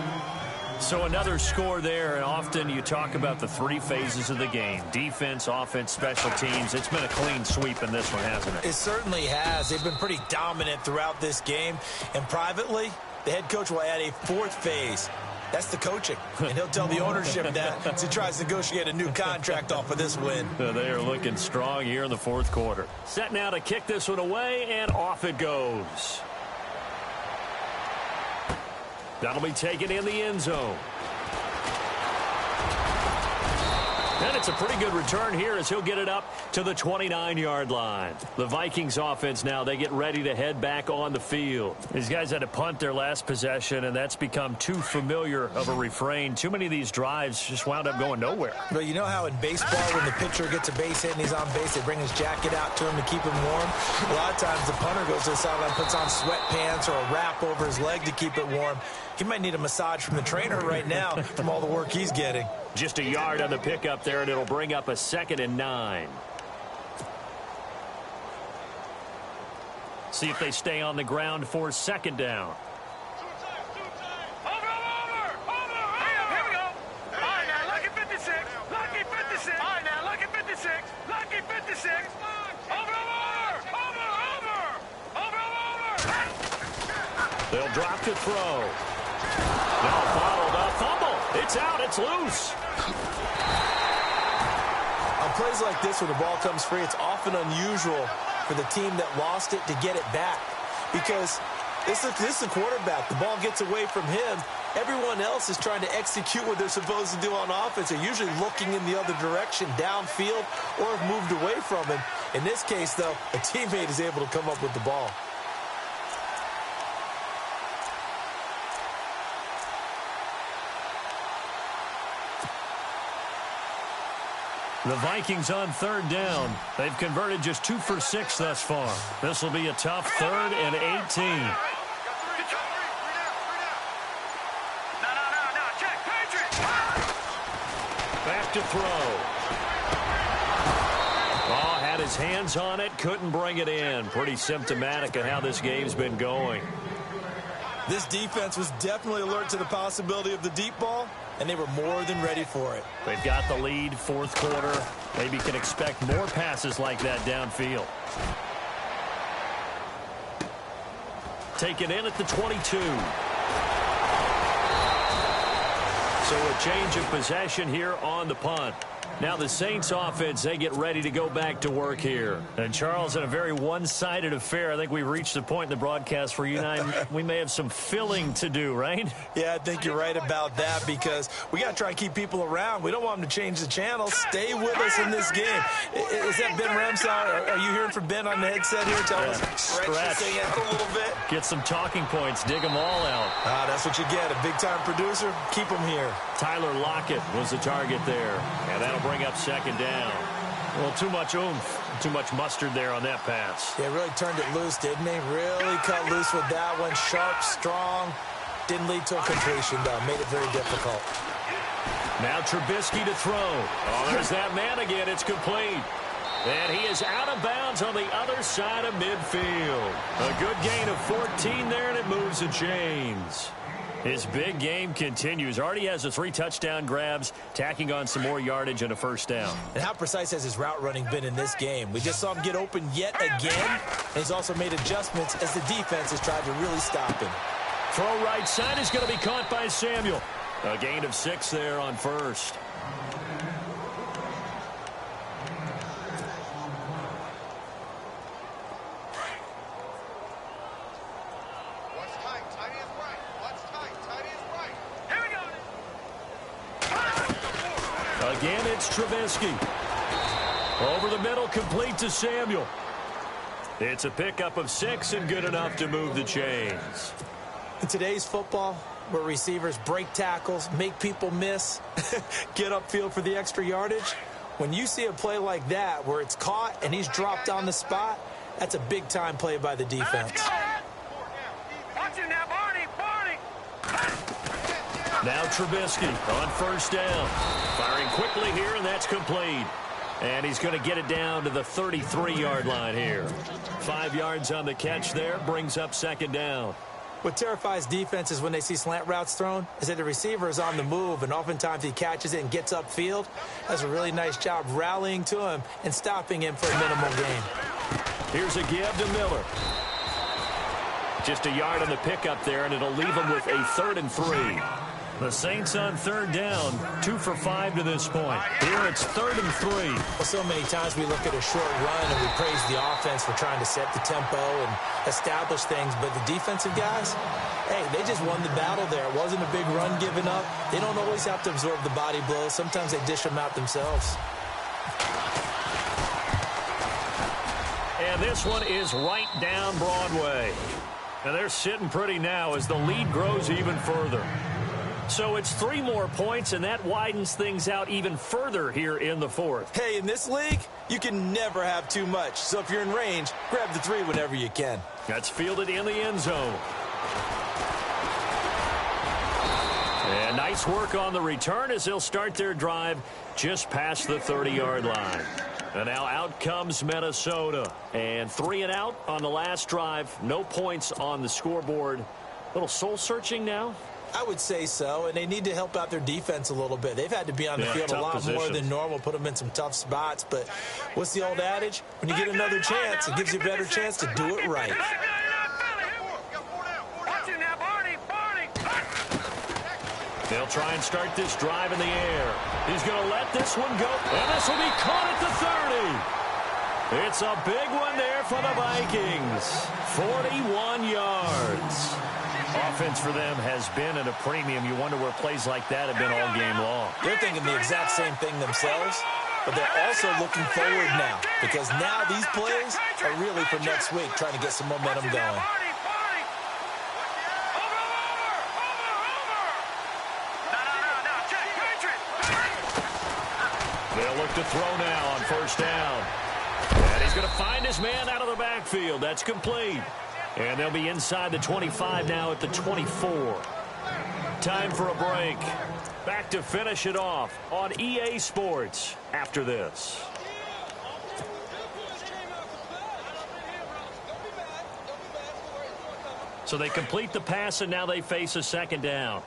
S3: So another score there, and often you talk about the 3 phases of the game. Defense, offense, special teams. It's been a clean sweep in this one, hasn't it?
S4: It certainly has. They've been pretty dominant throughout this game. And privately, the head coach will add a 4th phase. That's the coaching. And he'll tell the ownership that as he tries to negotiate a new contract off of this win.
S3: They are looking strong here in the 4th quarter. Set now to kick this one away, and off it goes. That'll be taken in the end zone. And it's a pretty good return here as he'll get it up to the 29-yard line. The Vikings offense now, they get ready to head back on the field. These guys had to punt their last possession, and that's become too familiar of a refrain. Too many of these drives just wound up going nowhere.
S4: But you know how in baseball when the pitcher gets a base hit and he's on base, they bring his jacket out to him to keep him warm? A lot of times the punter goes to the sideline, puts on sweatpants or a wrap over his leg to keep it warm. He might need a massage from the trainer right now from all the work he's getting.
S3: Just a yard on the pickup there, and it'll bring up a 2nd and 9. See if they stay on the ground for 2nd down. They'll drop to throw. Now followed up. Fumble. It's out. It's loose.
S4: On plays like this, when the ball comes free, it's often unusual for the team that lost it to get it back. Because this is the quarterback. The ball gets away from him. Everyone else is trying to execute what they're supposed to do on offense. They're usually looking in the other direction, downfield, or have moved away from him. In this case, though, a teammate is able to come up with the ball.
S3: The Vikings on 3rd down. They've converted just 2 for 6 thus far. This will be a tough 3rd and 18. Back to throw. Oh, had his hands on it, couldn't bring it in. Pretty symptomatic of how this game's been going.
S4: This defense was definitely alert to the possibility of the deep ball, and they were more than ready for it.
S3: They've got the lead, 4th quarter. Maybe can expect more passes like that downfield. Taken in at the 22. So a change of possession here on the punt. Now the Saints offense, they get ready to go back to work here. And Charles, in a very one-sided affair, I think we've reached the point in the broadcast where you and I, we may have some filling to do, right?
S4: Yeah, I think you're right about that because we got to try and keep people around. We don't want them to change the channel. Stay with us in this game. Is that Ben Ramsar? Are you hearing from Ben on the headset here? Tell us.
S3: Stretch
S4: this thing out a little bit.
S3: Get some talking points. Dig them all out.
S4: That's what you get. A big-time producer. Keep them here.
S3: Tyler Lockett was the target there. And that'll bring up second down. Well, too much oomph, too much mustard there on that pass.
S4: Yeah, really turned it loose, didn't he? Really cut loose with that one. Sharp, strong. Didn't lead to a completion, though. Made it very difficult.
S3: Now Trubisky to throw. Oh, there's that man again. It's complete. And he is out of bounds on the other side of midfield. A good gain of 14 there, and it moves the chains. His big game continues. Already has the 3 touchdown grabs, tacking on some more yardage and a first down.
S4: And how precise has his route running been in this game? We just saw him get open yet again. And he's also made adjustments as the defense has tried to really stop him.
S3: Throw right side is going to be caught by Samuel. A gain of 6 there on first. Again, it's Trubisky. Over the middle, complete to Samuel. It's a pickup of 6 and good enough to move the chains.
S4: In today's football, where receivers break tackles, make people miss, get upfield for the extra yardage, when you see a play like that where it's caught and he's dropped on the spot, that's a big-time play by the defense.
S5: Watch it now, Barney.
S3: Now Trubisky on first down. Firing quickly here, and that's complete. And he's going to get it down to the 33-yard line here. 5 yards on the catch there, brings up second down.
S4: What terrifies defenses when they see slant routes thrown is that the receiver is on the move, and oftentimes he catches it and gets upfield. Does a really nice job rallying to him and stopping him for a minimal gain.
S3: Here's a give to Miller. Just a yard on the pickup there, and it'll leave him with a 3rd and 3. The Saints on third down, 2 for 5 to this point. Here it's 3rd and 3.
S4: Well, so many times we look at a short run and we praise the offense for trying to set the tempo and establish things, but the defensive guys, hey, they just won the battle there. It wasn't a big run given up. They don't always have to absorb the body blows. Sometimes they dish them out themselves.
S3: And this one is right down Broadway. And they're sitting pretty now as the lead grows even further. So it's 3 more points, and that widens things out even further here in the 4th.
S4: Hey, in this league, you can never have too much. So if you're in range, grab the 3 whenever you can.
S3: That's fielded in the end zone. And nice work on the return as they'll start their drive just past the 30-yard line. And now out comes Minnesota. And 3 and out on the last drive. No points on the scoreboard. A little soul-searching now.
S4: I would say so, and they need to help out their defense a little bit. They've had to be on the field a lot more than normal, put them in some tough spots. But what's the old adage? When you get another chance, it gives you a better chance to do it right.
S3: They'll try and start this drive in the air. He's going to let this one go, and this will be caught at the 30. It's a big one there for the Vikings. 41 yards. Offense for them has been at a premium. You wonder where plays like that have been all game long.
S4: They're thinking the exact same thing themselves, but they're also looking forward now because now these plays are really for next week, trying to get some momentum going.
S3: They'll look to throw now on first down. And he's going to find his man out of the backfield. That's complete. And they'll be inside the 25 now at the 24. Time for a break. Back to finish it off on EA Sports after this. So they complete the pass, and now they face a second down.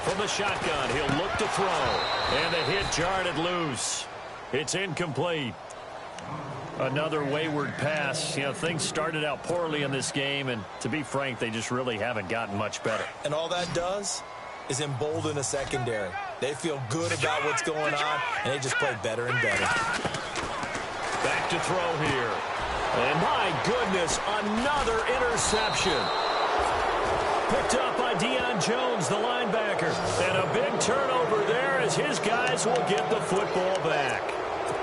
S3: From the shotgun, he'll look to throw. And the hit jarred it loose. It's incomplete. Another wayward pass. You know, things started out poorly in this game, and to be frank, they just really haven't gotten much better.
S4: And all that does is embolden a secondary. They feel good about what's going on, and they just play better and better.
S3: Back to throw here. And my goodness, another interception. Picked up by Deion Jones, the linebacker. And a big turnover there as his guys will get the football back.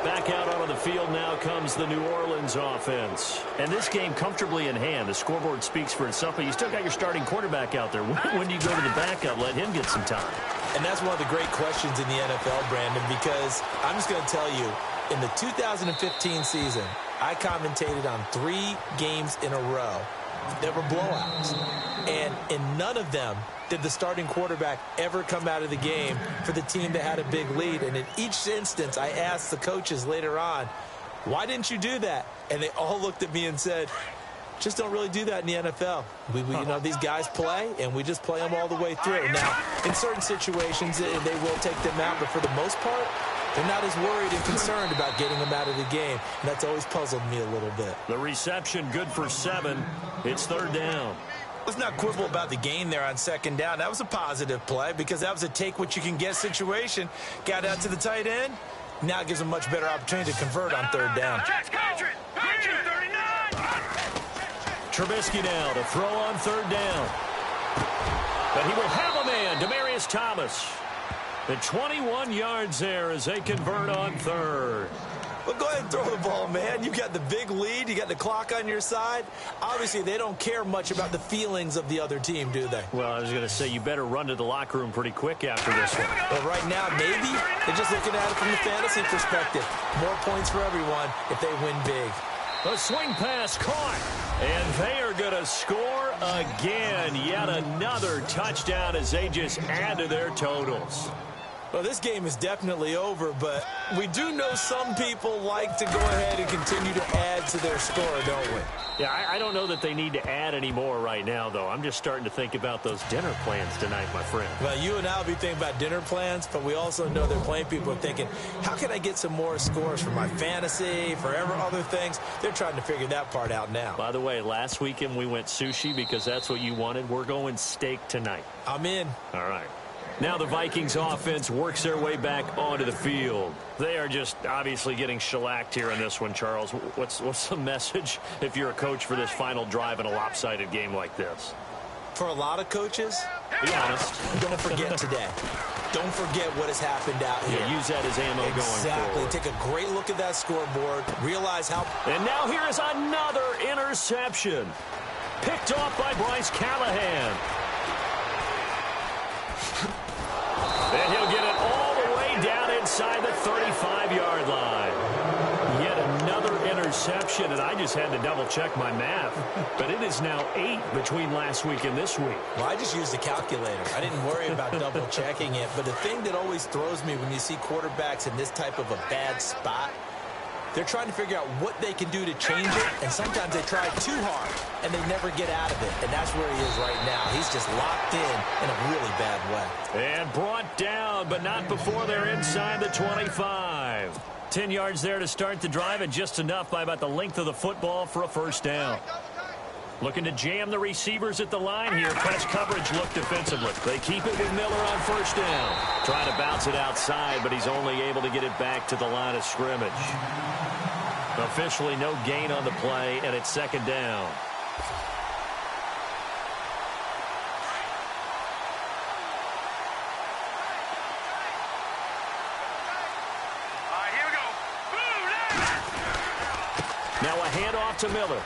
S3: Back out onto the field now comes the New Orleans offense. And this game comfortably in hand. The scoreboard speaks for itself, but you still got your starting quarterback out there. When do you go to the backup? Let him get some time.
S4: And that's one of the great questions in the NFL, Brandon, because I'm just going to tell you, in the 2015 season, I commentated on 3 games in a row that were blowouts. And in none of them did the starting quarterback ever come out of the game for the team that had a big lead. And in each instance, I asked the coaches later on, why didn't you do that? And they all looked at me and said, just don't really do that in the NFL. We you know, these guys play, and we just play them all the way through. Now, in certain situations, they will take them out, but for the most part, they're not as worried and concerned about getting them out of the game. And that's always puzzled me a little bit.
S3: The reception good for 7. It's 3rd down.
S4: Let's not quibble about the gain there on 2nd down. That was a positive play because that was a take-what-you-can-get situation. Got out to the tight end. Now it gives them a much better opportunity to convert on 3rd down.
S3: Trubisky now to throw on 3rd down. But he will have a man, Demaryius Thomas. The 21 yards there as they convert on 3rd.
S4: Well, go ahead and throw the ball, man. You've got the big lead. You got the clock on your side. Obviously, they don't care much about the feelings of the other team, do they?
S3: Well, I was going to say, you better run to the locker room pretty quick after this one.
S4: But right now, maybe they're just looking at it from the fantasy perspective. More points for everyone if they win big.
S3: A swing pass caught. And they are going to score again. Yet another touchdown as they just add to their totals.
S4: Well, this game is definitely over, but we do know some people like to go ahead and continue to add to their score, don't we?
S3: Yeah, I don't know that they need to add any more right now, though. I'm just starting to think about those dinner plans tonight, my friend.
S4: Well, you and I will be thinking about dinner plans, but we also know they're playing people are thinking, how can I get some more scores for my fantasy, for other things? They're trying to figure that part out now.
S3: By the way, last weekend we went sushi because that's what you wanted. We're going steak tonight.
S4: I'm in.
S3: All right. Now the Vikings offense works their way back onto the field. They are just obviously getting shellacked here in this one, Charles. What's the message if you're a coach for this final drive in a lopsided game like this?
S4: For a lot of coaches,
S3: be honest,
S4: don't forget today. Don't forget what has happened out here.
S3: Yeah, use that as ammo going forward.
S4: Exactly. Take a great look at that scoreboard. Realize how...
S3: And now here is another interception. Picked off by Bryce Callahan. And he'll get it all the way down inside the 35-yard line. Yet another interception, and I just had to double-check my math. But it is now 8 between last week and this week.
S4: Well, I just used the calculator. I didn't worry about double-checking it. But the thing that always throws me when you see quarterbacks in this type of a bad spot, they're trying to figure out what they can do to change it, and sometimes they try too hard, and they never get out of it, and that's where he is right now. He's just locked in a really bad way.
S3: And brought down, but not before they're inside the 25. 10 yards there to start the drive, and just enough by about the length of the football for a 1st down. Looking to jam the receivers at the line here. Press coverage look defensively. They keep it with Miller on 1st down. Trying to bounce it outside, but he's only able to get it back to the line of scrimmage. Officially no gain on the play, and it's 2nd down.
S5: Here we go.
S3: Now a handoff to Miller.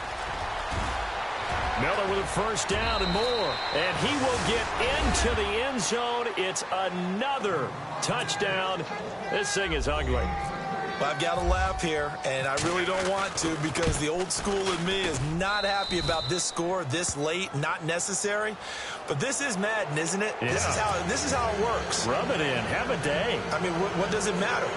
S3: Miller with a 1st down and more. And he will get into the end zone. It's another touchdown. This thing is ugly.
S4: Well, I've got to laugh here, and I really don't want to because the old school in me is not happy about this score this late, not necessary. But this is Madden, isn't it?
S3: Yeah.
S4: This is how it works.
S3: Rub it in. Have a day.
S4: I mean, what does it matter?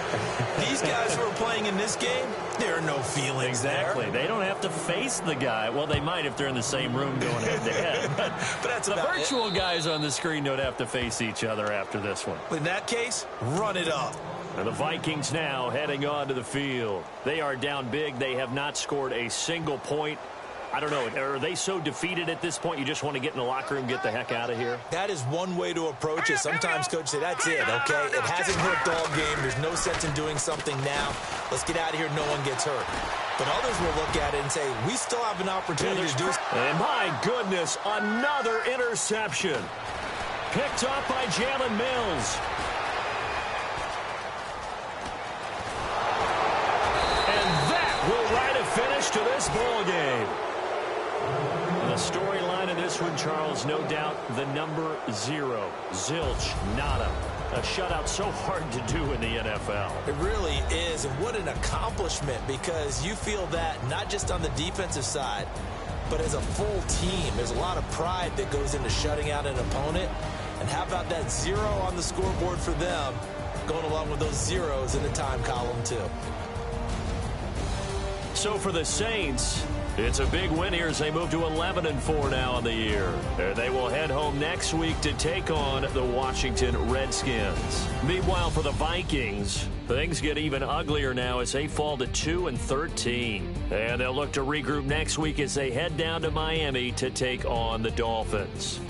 S4: These guys who are playing in this game, there are no feelings
S3: exactly.
S4: there.
S3: They don't have to face the guy. Well, they might if they're in the same room going head-to-head. But
S4: that's
S3: the virtual guys on the screen don't have to face each other after this one.
S4: In that case, run it up.
S3: And the Vikings now heading onto the field. They are down big. They have not scored a single point. I don't know. Are they so defeated at this point you just want to get in the locker room, get the heck out of here?
S4: That is one way to approach it. Sometimes coaches say, that's it, okay? It hasn't worked all game. There's no sense in doing something now. Let's get out of here. No one gets hurt. But others will look at it and say, we still have an opportunity to do something.
S3: And my goodness, another interception. Picked up by Jalen Mills. And that will write a finish to this ball game. The storyline of this one, Charles, no doubt the number 0. Zilch, nada. A shutout so hard to do in the NFL.
S4: It really is, and what an accomplishment, because you feel that not just on the defensive side, but as a full team. There's a lot of pride that goes into shutting out an opponent. And how about that 0 on the scoreboard for them, going along with those zeros in the time column, too.
S3: So for the Saints, it's a big win here as they move to 11-4 now on the year. They will head home next week to take on the Washington Redskins. Meanwhile, for the Vikings, things get even uglier now as they fall to 2-13. And they'll look to regroup next week as they head down to Miami to take on the Dolphins.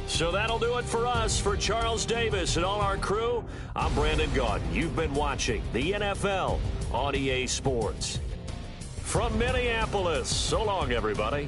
S3: So that'll do it for us. For Charles Davis and all our crew, I'm Brandon Gaudin. You've been watching the NFL on EA Sports. From Minneapolis, so long, everybody.